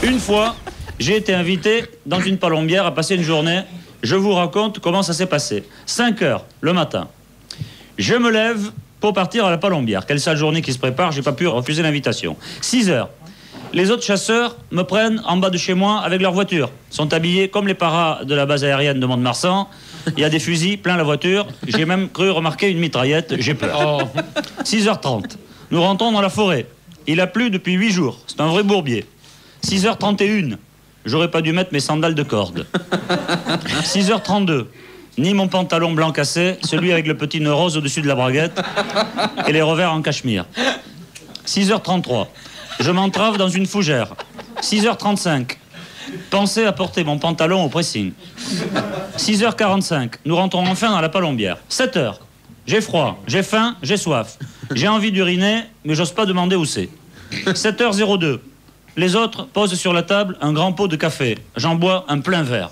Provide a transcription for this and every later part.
Une fois, j'ai été invité dans une palombière à passer une journée. Je vous raconte comment ça s'est passé. 5 heures le matin. Je me lève pour partir à la palombière. Quelle sale journée qui se prépare, j'ai pas pu refuser l'invitation. 6 heures. Les autres chasseurs me prennent en bas de chez moi avec leur voiture. Ils sont habillés comme les paras de la base aérienne de Mont-de-Marsan. Il y a des fusils plein la voiture. J'ai même cru remarquer une mitraillette. J'ai peur. 6h30. Nous rentrons dans la forêt. Il a plu depuis 8 jours. C'est un vrai bourbier. 6h31. J'aurais pas dû mettre mes sandales de corde. 6h32. Ni mon pantalon blanc cassé, celui avec le petit nœud rose au-dessus de la braguette et les revers en cachemire. 6h33. Je m'entrave dans une fougère. 6h35. Pensez à porter mon pantalon au pressing. 6h45. Nous rentrons enfin dans la palombière. 7h. J'ai froid, j'ai faim, j'ai soif. J'ai envie d'uriner, mais j'ose pas demander où c'est. 7h02. Les autres posent sur la table un grand pot de café. J'en bois un plein verre.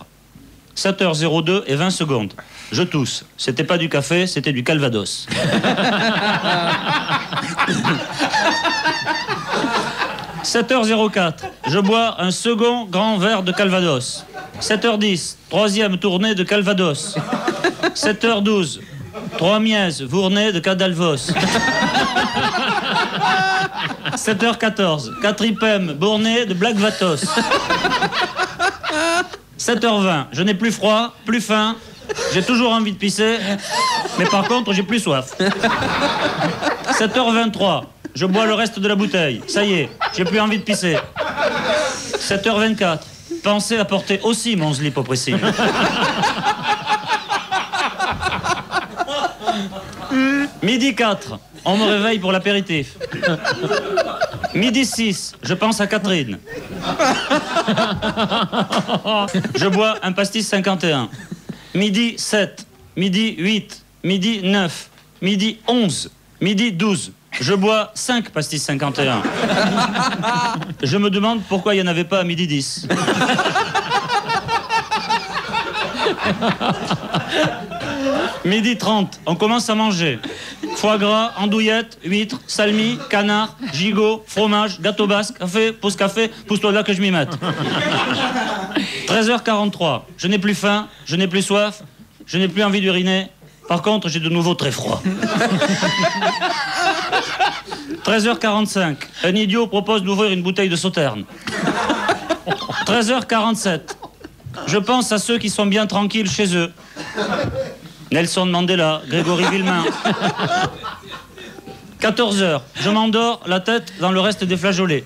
7h02 et 20 secondes. Je tousse. C'était pas du café, c'était du Calvados. 7h04. Je bois un second grand verre de Calvados. 7h10. Troisième tournée de Calvados. 7h12. 3 mièzes vournées de Cadalvos. 7h14. 4 ipem bournées de Black Vatos. 7h20. Je n'ai plus froid, plus faim. J'ai toujours envie de pisser. Mais par contre, j'ai plus soif. 7h23. Je bois le reste de la bouteille. Ça y est, j'ai plus envie de pisser. 7h24. Pensez à porter aussi mon slip au pressing. Midi 4. On me réveille pour l'apéritif. Midi 6. Je pense à Catherine. Je bois un pastis 51. Midi 7. Midi 8. Midi 9. Midi 11. Midi 12. Je bois 5 pastis 51. Je me demande pourquoi il n'y en avait pas à midi 10. Midi 30, on commence à manger. Foie gras, andouillette, huîtres, salmi, canard, gigot, fromage, gâteau basque, café, pousse-toi là que je m'y mette. 13h43, je n'ai plus faim, je n'ai plus soif, je n'ai plus envie d'uriner. Par contre, j'ai de nouveau très froid. 13h45, un idiot propose d'ouvrir une bouteille de Sauterne. 13h47, je pense à ceux qui sont bien tranquilles chez eux. Nelson Mandela, Grégory Villemain. 14h, je m'endors, la tête dans le reste des flageolets.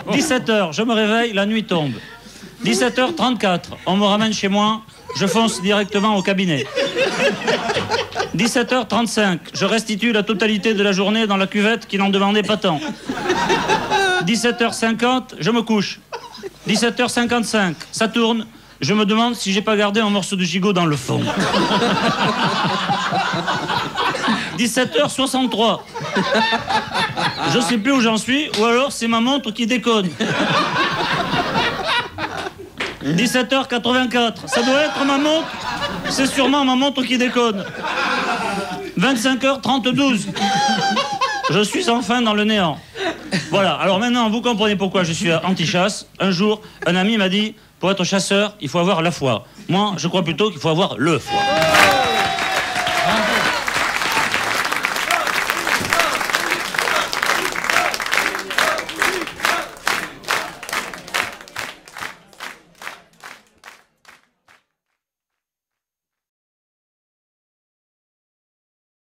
17h, je me réveille, la nuit tombe. 17h34, on me ramène chez moi, je fonce directement au cabinet. 17h35, je restitue la totalité de la journée dans la cuvette qui n'en demandait pas tant. 17h50, je me couche. 17h55, ça tourne. Je me demande si j'ai pas gardé un morceau de gigot dans le fond. 17h63. Je sais plus où j'en suis, ou alors c'est ma montre qui déconne. 17h84. Ça doit être ma montre. C'est sûrement ma montre qui déconne. 25h32. Je suis enfin dans le néant. Voilà, alors maintenant vous comprenez pourquoi je suis anti-chasse. Un jour, un ami m'a dit, pour être chasseur, il faut avoir la foi. Moi, je crois plutôt qu'il faut avoir le foie.